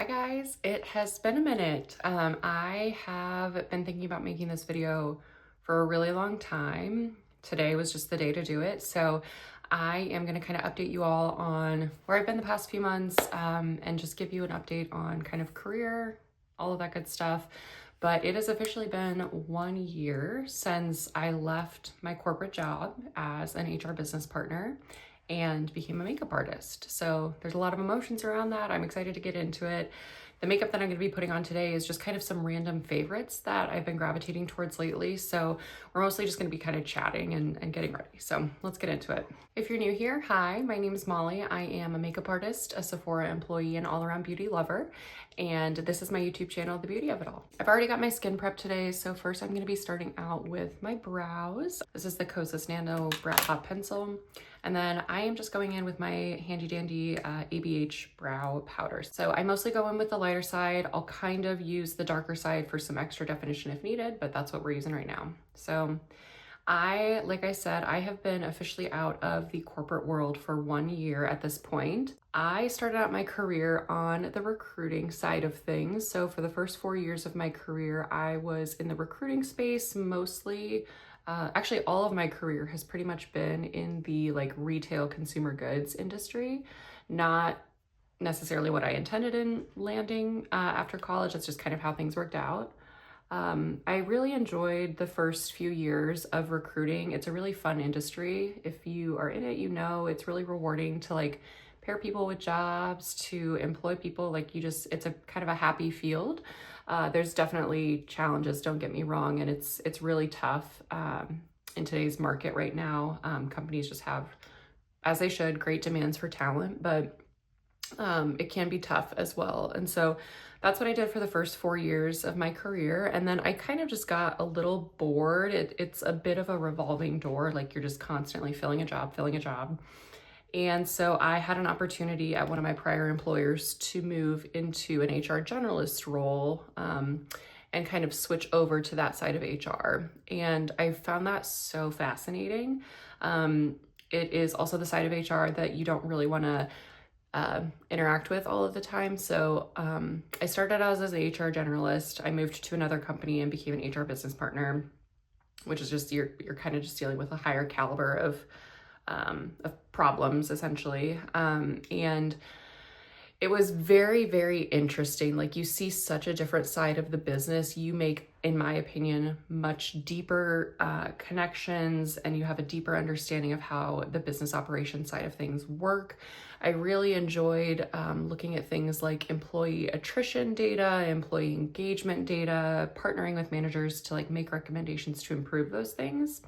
guys, it has been a minute. I have been thinking about making this video for a really long time. Today was just the day to do it. So I am going to kind of update you all on where I've been the past few months and just give you an update on kind of career, all of that good stuff. But it has officially been 1 year since I left my corporate job as an HR business partner and became a makeup artist. So there's a lot of emotions around that. I'm excited to get into it. The makeup that I'm gonna be putting on today is just kind of some random favorites that I've been gravitating towards lately. So we're mostly just gonna be kind of chatting and getting ready. So let's get into it. If you're new here, hi, my name is Molly. I am a makeup artist, a Sephora employee, and all-around beauty lover. And this is my YouTube channel, The Beauty of It All. I've already got my skin prep today. So first I'm gonna be starting out with my brows. This is the Kosas Nano Brow Hot Pencil. And then I am just going in with my handy dandy ABH brow powder. So I mostly go in with the lighter side. I'll kind of use the darker side for some extra definition if needed, but that's what we're using right now. So like I said, I have been officially out of the corporate world for 1 year at this point. I started out my career on the recruiting side of things. So for the first 4 years of my career, I was in the recruiting space mostly. Actually, all of my career has pretty much been in the retail consumer goods industry. Not necessarily what I intended in landing after college. That's just kind of how things worked out. I really enjoyed the first few years of recruiting. It's a really fun industry. If you are in it, you know it's really rewarding to pair people with jobs, to employ people. It's a kind of a happy field. There's definitely challenges, don't get me wrong, and it's really tough in today's market right now. Companies just have, as they should, great demands for talent, but it can be tough as well. And so that's what I did for the first 4 years of my career. And then I kind of just got a little bored. It's a bit of a revolving door, you're just constantly filling a job. And so I had an opportunity at one of my prior employers to move into an HR generalist role and kind of switch over to that side of HR. And I found that so fascinating. It is also the side of HR that you don't really want to interact with all of the time. So I started out as an HR generalist. I moved to another company and became an HR business partner, which is just, you're kind of just dealing with a higher caliber of problems essentially. And it was very, very interesting. You see such a different side of the business. You make, in my opinion, much deeper connections, and you have a deeper understanding of how the business operation side of things work. I really enjoyed looking at things like employee attrition data, employee engagement data, partnering with managers to make recommendations to improve those things.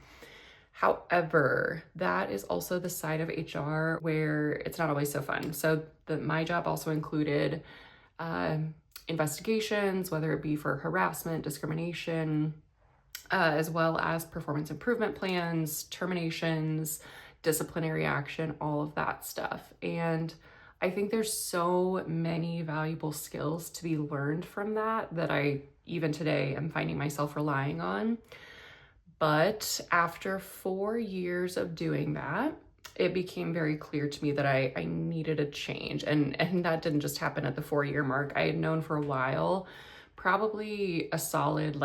However, that is also the side of HR where it's not always so fun. So my job also included investigations, whether it be for harassment, discrimination, as well as performance improvement plans, terminations, disciplinary action, all of that stuff. And I think there's so many valuable skills to be learned from that I, even today, am finding myself relying on. But after 4 years of doing that, it became very clear to me that I needed a change. And that didn't just happen at the 4-year mark. I had known for a while, probably a solid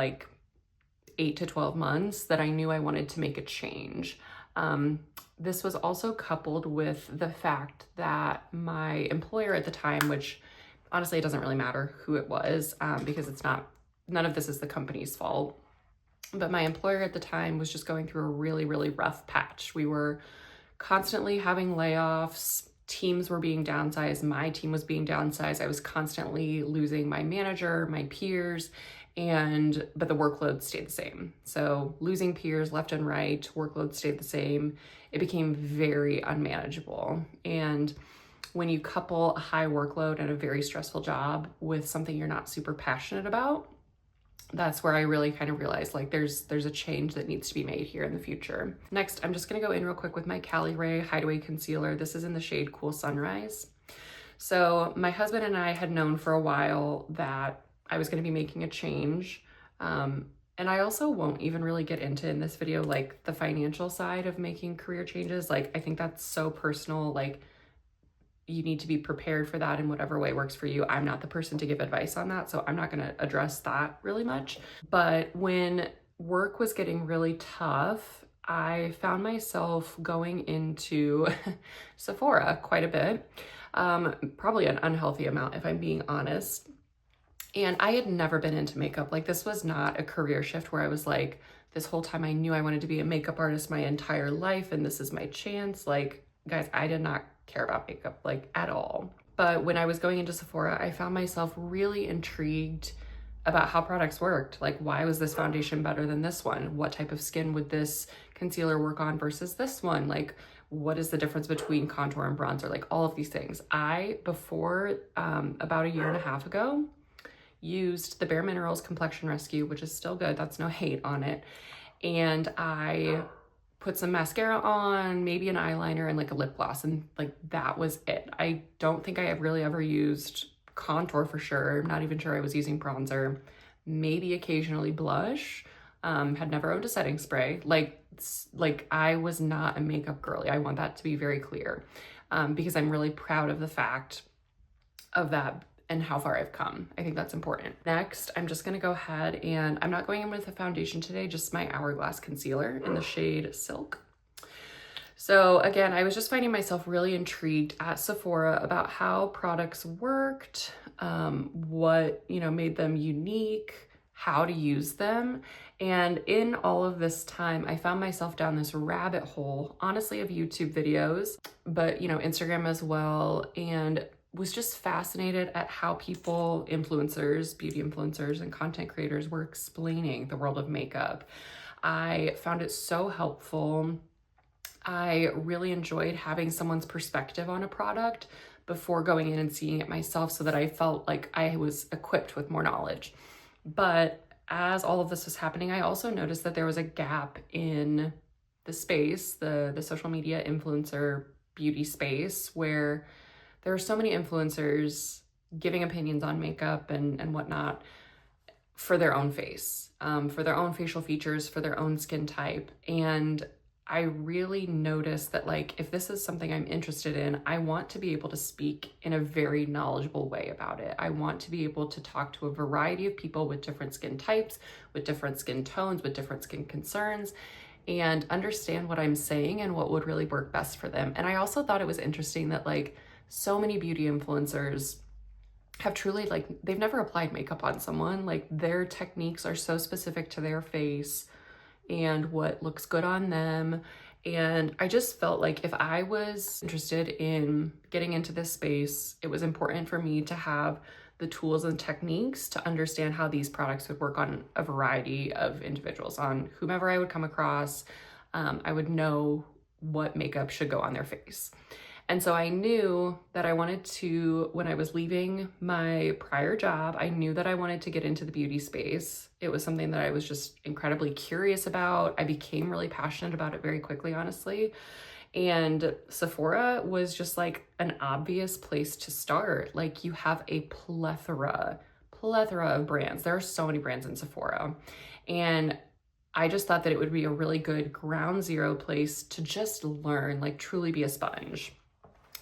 8 to 12 months, that I knew I wanted to make a change. This was also coupled with the fact that my employer at the time, which honestly, it doesn't really matter who it was, because none of this is the company's fault. But my employer at the time was just going through a really, really rough patch. We were constantly having layoffs. Teams were being downsized. My team was being downsized. I was constantly losing my manager, my peers, but the workload stayed the same. So losing peers left and right, workload stayed the same. It became very unmanageable. And when you couple a high workload and a very stressful job with something you're not super passionate about, that's where I really kind of realized there's a change that needs to be made here in the future. Next, I'm just gonna go in real quick with my Cali Ray Hideaway Concealer. This is in the shade Cool Sunrise. So my husband and I had known for a while that I was gonna be making a change. And I also won't even really get into in this video, the financial side of making career changes. I think that's so personal. you need to be prepared for that in whatever way works for you. I'm not the person to give advice on that, so I'm not gonna address that really much. But when work was getting really tough, I found myself going into Sephora quite a bit, probably an unhealthy amount if I'm being honest. And I had never been into makeup. Like, this was not a career shift where I was like, this whole time I knew I wanted to be a makeup artist my entire life and this is my chance. Like, guys, I did not care about makeup like at all. But when I was going into Sephora, I found myself really intrigued about how products worked. Like, why was this foundation better than this one? What type of skin would this concealer work on versus this one? Like, what is the difference between contour and bronzer? Like, all of these things. Before about a year and a half ago, used the Bare Minerals Complexion Rescue, which is still good. That's no hate on it. And I put some mascara on, maybe an eyeliner and like a lip gloss. And like, that was it. I don't think I have really ever used contour for sure. I'm not even sure I was using bronzer, maybe occasionally blush. Had never owned a setting spray. Like I was not a makeup girly. I want that to be very clear, because I'm really proud of the fact of that and how far I've come. I think that's important. Next, I'm just gonna go ahead and I'm not going in with a foundation today, just my Hourglass concealer in the shade Silk. So again, I was just finding myself really intrigued at Sephora about how products worked, what, made them unique, how to use them. And in all of this time, I found myself down this rabbit hole, honestly, of YouTube videos, but, Instagram as well. And was just fascinated at how people, influencers, beauty influencers, and content creators were explaining the world of makeup. I found it so helpful. I really enjoyed having someone's perspective on a product before going in and seeing it myself so that I felt like I was equipped with more knowledge. But as all of this was happening, I also noticed that there was a gap in the space, the social media influencer beauty space, where there are so many influencers giving opinions on makeup and whatnot for their own face, for their own facial features, for their own skin type. And I really noticed that, like, if this is something I'm interested in, I want to be able to speak in a very knowledgeable way about it. I want to be able to talk to a variety of people with different skin types, with different skin tones, with different skin concerns, and understand what I'm saying and what would really work best for them. And I also thought it was interesting that, like, so many beauty influencers have truly, like, they've never applied makeup on someone. Like, their techniques are so specific to their face and what looks good on them. And I just felt like if I was interested in getting into this space, it was important for me to have the tools and techniques to understand how these products would work on a variety of individuals, on whomever I would come across. I would know what makeup should go on their face. And so I knew that I wanted to, when I was leaving my prior job, I knew that I wanted to get into the beauty space. It was something that I was just incredibly curious about. I became really passionate about it very quickly, honestly. And Sephora was just like an obvious place to start. Like, you have a plethora of brands. There are so many brands in Sephora. And I just thought that it would be a really good ground zero place to just learn, like truly be a sponge.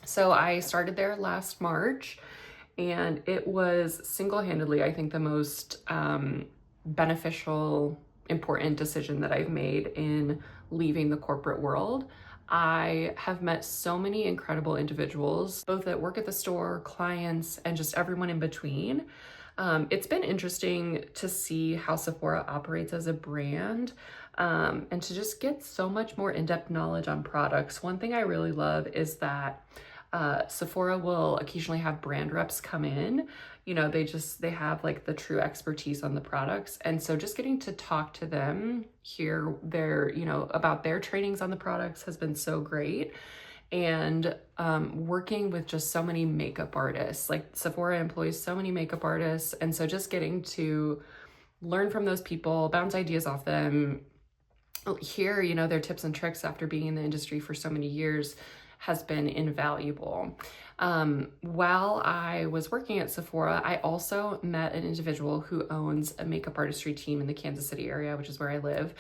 So I started there last March, and it was single-handedly, I think, the most beneficial, important decision that I've made in leaving the corporate world. I have met so many incredible individuals, both that work at the store, clients, and just everyone in between. It's been interesting to see how Sephora operates as a brand, and to just get so much more in-depth knowledge on products. One thing I really love is that Sephora will occasionally have brand reps come in. They have like the true expertise on the products. And so just getting to talk to them, hear about their trainings on the products has been so great. And working with just so many makeup artists, like Sephora employs so many makeup artists. And so just getting to learn from those people, bounce ideas off them, hear, their tips and tricks after being in the industry for so many years has been invaluable. While I was working at Sephora, I also met an individual who owns a makeup artistry team in the Kansas City area, which is where I live.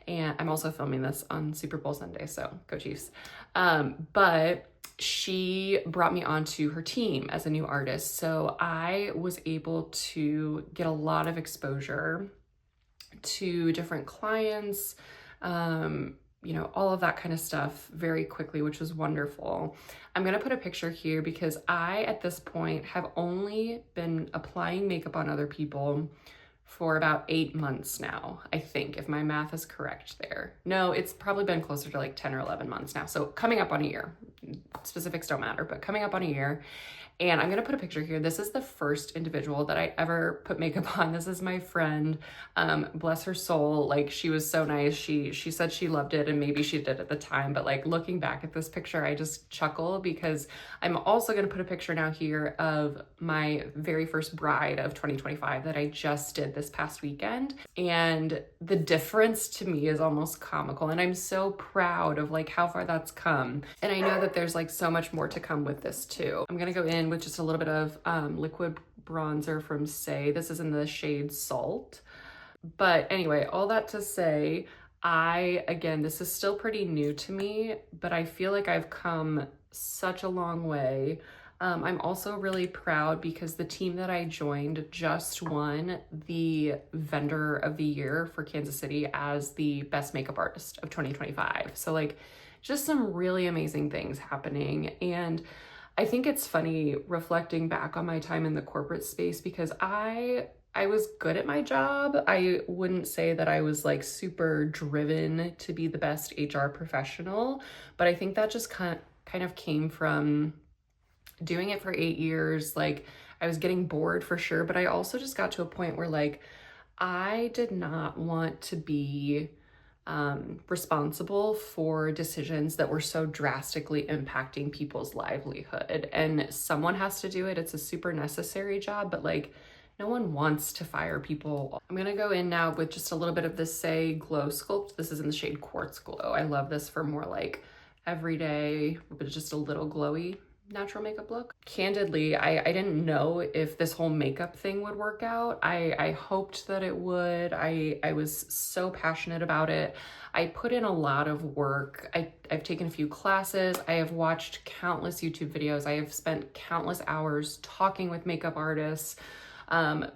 And I'm also filming this on Super Bowl Sunday, so go Chiefs. But she brought me onto her team as a new artist. So I was able to get a lot of exposure to different clients, you know, all of that kind of stuff very quickly, which was wonderful. I'm gonna put a picture here because I, at this point, have only been applying makeup on other people for about 8 months now, I think, if my math is correct there. No, it's probably been closer to like 10 or 11 months now. So coming up on a year. Specifics don't matter, but coming up on a year. And I'm gonna put a picture here. This is the first individual that I ever put makeup on. This is my friend, bless her soul. Like, she was so nice. She said she loved it, and maybe she did at the time, but like looking back at this picture, I just chuckle because I'm also gonna put a picture now here of my very first bride of 2025 that I just did this past weekend. And the difference to me is almost comical. And I'm so proud of like how far that's come. And I know that there's like so much more to come with this too. I'm gonna go in with just a little bit of liquid bronzer from Say. This is in the shade Salt. But anyway, all that to say, again, this is still pretty new to me, but I feel like I've come such a long way. I'm also really proud because the team that I joined just won the Vendor of the Year for Kansas City as the best makeup artist of 2025. So like, just some really amazing things happening. And I think it's funny reflecting back on my time in the corporate space because I was good at my job. I wouldn't say that I was like super driven to be the best HR professional, but I think that just kind of came from doing it for 8 years. Like, I was getting bored for sure, but I also just got to a point where like I did not want to be responsible for decisions that were so drastically impacting people's livelihood. And someone has to do it. It's a super necessary job, but like no one wants to fire people. I'm gonna go in now with just a little bit of the Say Glow Sculpt. This is in the shade Quartz Glow. I love this for more like everyday, but just a little glowy natural makeup look. Candidly, I didn't know if this whole makeup thing would work out. I hoped that it would. I was so passionate about it. I put in a lot of work. I've taken a few classes. I have watched countless YouTube videos. I have spent countless hours talking with makeup artists,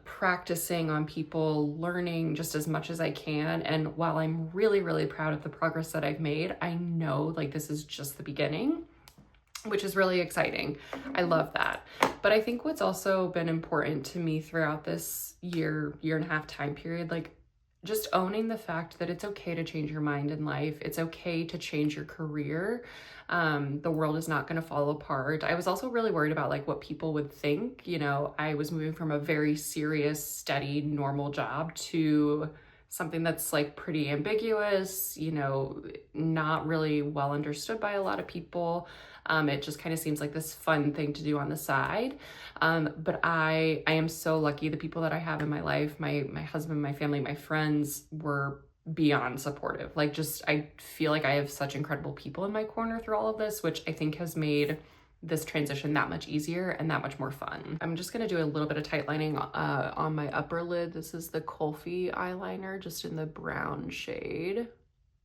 practicing on people, learning just as much as I can. And while I'm really, really proud of the progress that I've made, I know like this is just the beginning, which is really exciting. I love that. But I think what's also been important to me throughout this year and a half time period, like just owning the fact that it's okay to change your mind in life. It's okay to change your career. The world is not going to fall apart. I was also really worried about like what people would think. You know, I was moving from a very serious, steady, normal job to something that's like pretty ambiguous, you know, not really well understood by a lot of people. It just kind of seems like this fun thing to do on the side. But I am so lucky. The people that I have in my life, my husband, my family, my friends were beyond supportive. Like just, I feel like I have such incredible people in my corner through all of this, which I think has made this transition that much easier and that much more fun. I'm just gonna do a little bit of tight lining on my upper lid. This is the Kulfi eyeliner, just in the brown shade.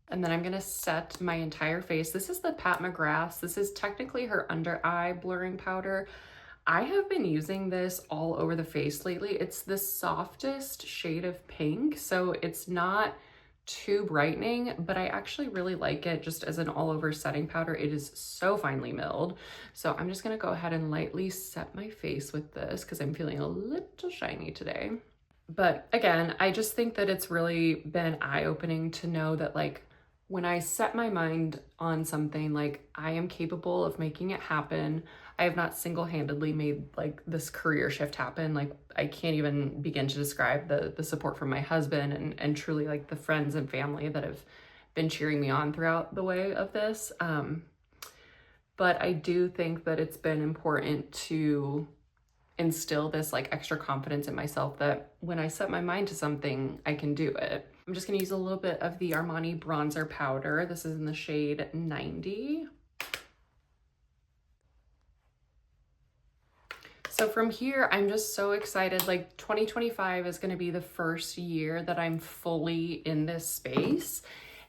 And then I'm gonna set my entire face. This is the Pat McGrath's. This is technically her under eye blurring powder. I have been using this all over the face lately. It's the softest shade of pink, so it's not too brightening, but I actually really like it just as an all over setting powder. It is so finely milled. So I'm just gonna go ahead and lightly set my face with this because I'm feeling a little shiny today. But again, I just think that it's really been eye-opening to know that like when I set my mind on something, like I am capable of making it happen. I have not single-handedly made like this career shift happen. Like I can't even begin to describe the support from my husband and truly like the friends and family that have been cheering me on throughout the way of this. But I do think that it's been important to instill this like extra confidence in myself that when I set my mind to something, I can do it. I'm just gonna use a little bit of the Armani bronzer powder. This is in the shade 90. So from here, I'm just so excited. Like 2025 is gonna be the first year that I'm fully in this space.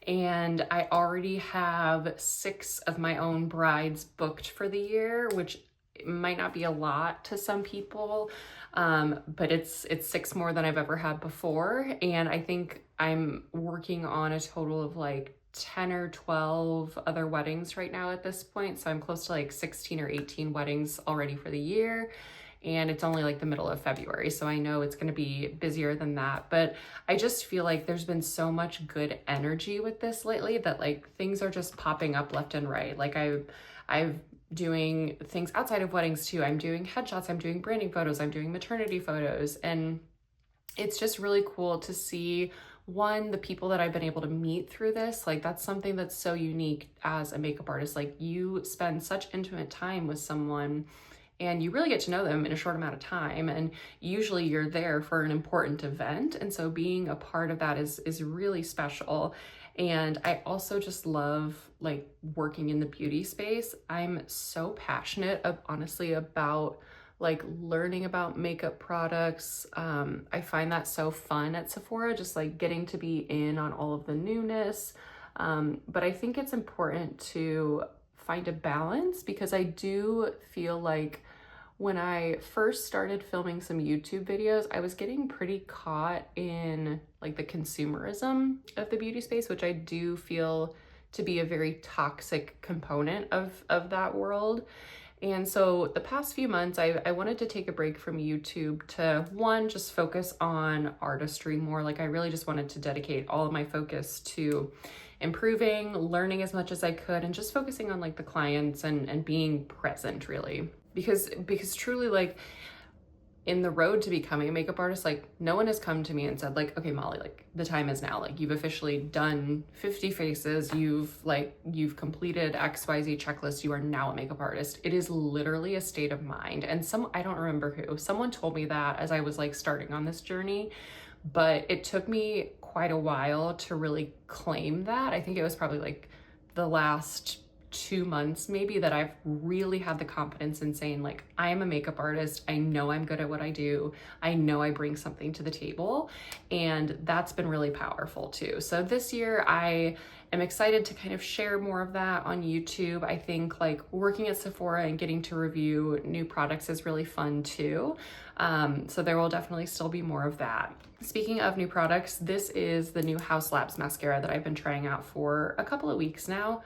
And I already have 6 of my own brides booked for the year, which might not be a lot to some people, but it's 6 more than I've ever had before. And I think I'm working on a total of like 10 or 12 other weddings right now at this point. So I'm close to like 16 or 18 weddings already for the year. And it's only like the middle of February, so I know it's going to be busier than that. But I just feel like there's been so much good energy with this lately that like things are just popping up left and right. Like I've doing things outside of weddings too. I'm doing headshots, I'm doing branding photos, I'm doing maternity photos, and it's just really cool to see one, the people that I've been able to meet through this. Like that's something that's so unique as a makeup artist. Like you spend such intimate time with someone and you really get to know them in a short amount of time, and usually you're there for an important event, and so being a part of that is really special. And I also just love like working in the beauty space. I'm so passionate honestly about like learning about makeup products. I find that so fun at Sephora, just like getting to be in on all of the newness. But I think it's important to find a balance, because I do feel like when I first started filming some YouTube videos, I was getting pretty caught in like the consumerism of the beauty space, which I do feel to be a very toxic component of that world. And so the past few months, I wanted to take a break from YouTube to, one, just focus on artistry more. Like I really just wanted to dedicate all of my focus to improving, learning as much as I could, and just focusing on like the clients and being present really. Because truly, like in the road to becoming a makeup artist, like no one has come to me and said like, okay, Molly, like the time is now. Like you've officially done 50 faces. You've completed XYZ checklist. You are now a makeup artist. It is literally a state of mind. And I don't remember who, someone told me that as I was like starting on this journey, but it took me quite a while to really claim that. I think it was probably like the last 2 months maybe that I've really had the confidence in saying like, I am a makeup artist. I know I'm good at what I do. I know I bring something to the table, and that's been really powerful too. So this year I am excited to kind of share more of that on YouTube. I think like working at Sephora and getting to review new products is really fun too. So there will definitely still be more of that. Speaking of new products, this is the new Haus Labs mascara that I've been trying out for a couple of weeks now.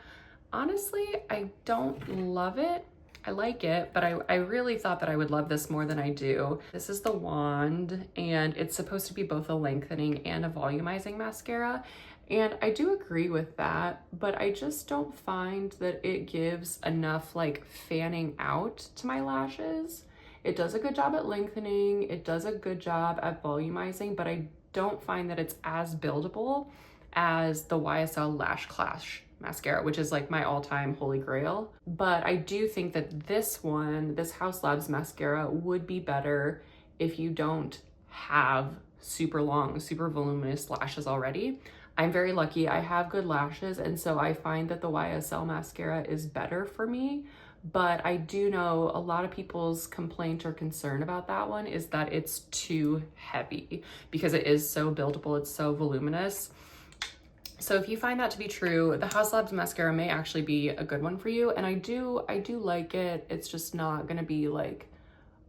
Honestly, I don't love it. I like it, but I really thought that I would love this more than I do. This is the wand, and it's supposed to be both a lengthening and a volumizing mascara. And I do agree with that, but I just don't find that it gives enough like fanning out to my lashes. It does a good job at lengthening. It does a good job at volumizing, but I don't find that it's as buildable as the YSL Lash Clash mascara, which is like my all-time holy grail. But I do think that this one, this Haus Labs mascara, would be better if you don't have super long, super voluminous lashes already. I'm very lucky. I have good lashes, and so I find that the YSL mascara is better for me. But I do know a lot of people's complaint or concern about that one is that it's too heavy because it is so buildable, it's so voluminous. So if you find that to be true, the Haus Labs mascara may actually be a good one for you. And I do like it. It's just not gonna be like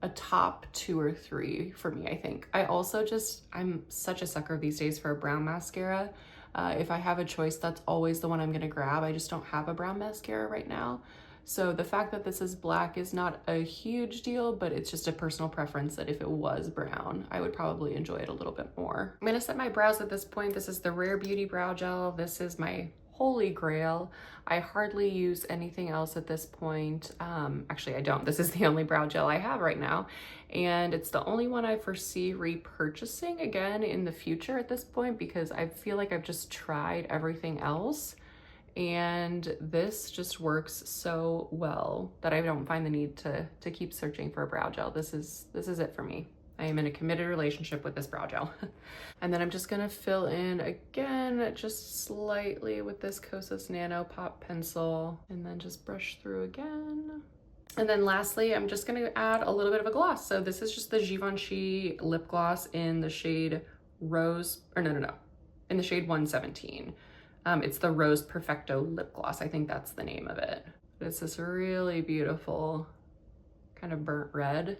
a top 2 or 3 for me, I think. I'm such a sucker these days for a brown mascara. If I have a choice, that's always the one I'm gonna grab. I just don't have a brown mascara right now. So the fact that this is black is not a huge deal, but it's just a personal preference that if it was brown, I would probably enjoy it a little bit more. I'm gonna set my brows at this point. This is the Rare Beauty Brow Gel. This is my holy grail. I hardly use anything else at this point. Actually, I don't. This is the only brow gel I have right now. And it's the only one I foresee repurchasing again in the future at this point, because I feel like I've just tried everything else. And this just works so well that I don't find the need to keep searching for a brow gel. This is it for me. I am in a committed relationship with this brow gel. And then I'm just gonna fill in again, just slightly with this Kosas Nano Pop Pencil, and then just brush through again. And then lastly, I'm just gonna add a little bit of a gloss. So this is just the Givenchy lip gloss in the shade in the shade 117. It's the Rose Perfecto lip gloss. I think that's the name of it. It's this really beautiful kind of burnt red.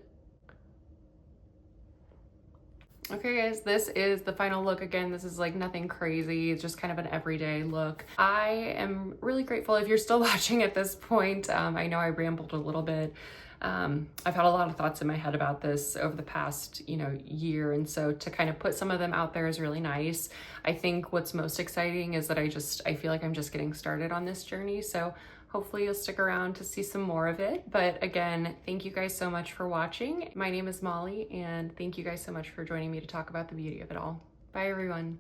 Okay guys, this is the final look. Again, this is like nothing crazy. It's just kind of an everyday look. I am really grateful if you're still watching at this point. I know I rambled a little bit. I've had a lot of thoughts in my head about this over the past, year. And so to kind of put some of them out there is really nice. I think what's most exciting is that I feel like I'm just getting started on this journey. So hopefully you'll stick around to see some more of it. But again, thank you guys so much for watching. My name is Molly, and thank you guys so much for joining me to talk about the beauty of it all. Bye everyone.